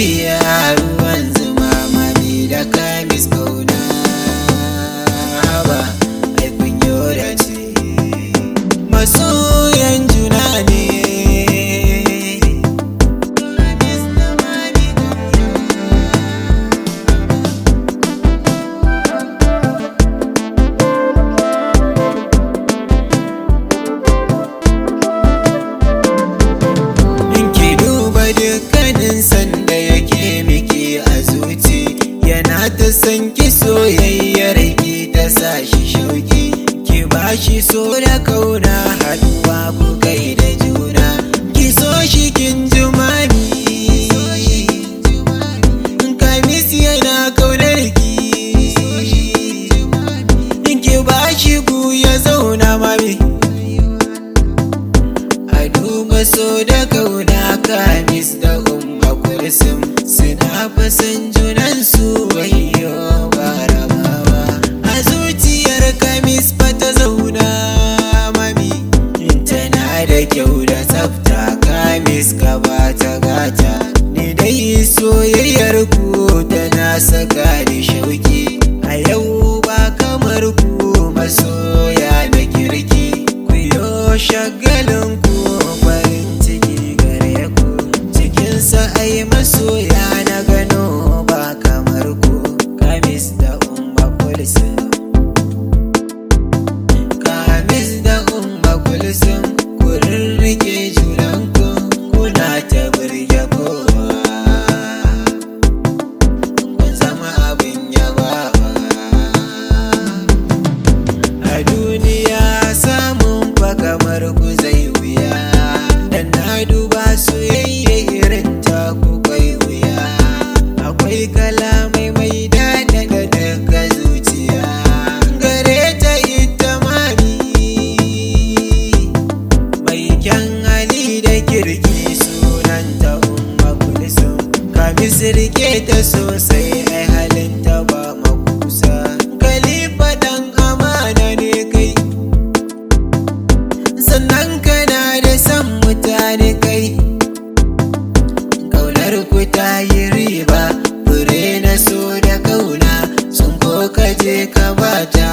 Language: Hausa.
soyayya ruwan zuma mami da kamis kauna ba ai kun yoda ce masoyan juna ne. Dukkanin sanda yake miki a zuci yana ta san ki soyayyar ki ta sa shi shauki ki bashi so da kauna haduwa ku kai da juna ki so shi kin jumani kamis yana kaunar ki bashi ku ya zauna mami a duba so da kauna kamis da umma kulsum suna fasan junan su wayo barabawa a zuciyar kamis fa ta zauna mami tana da kyau da tsafta kamis ka ba ta gata ni dai soyayyar ku tana saka ni shauki a yau ba kamar ku masoya na kirki ku yo shagalin ku ai masoya na gano ba kamar ku kamis da umma kulsum kamis da umma kulsum ku rirrike junanku kuna ta burge kowa kun zama abin yabawa a duniya samun fa kamar ku zai wuya dan na duba soyayya irin akwai kalamai mai daɗa da daga zuciya gare ta ita mami mai kyan hali da kirki sunanta umma kulsum kamis rike ta sosai ai halinta ba makusa khalifa dan amana ne kai sannan kana da san mutane kai kaunar ku ta yi riba fure na so da kauna sun ko kaje ka bata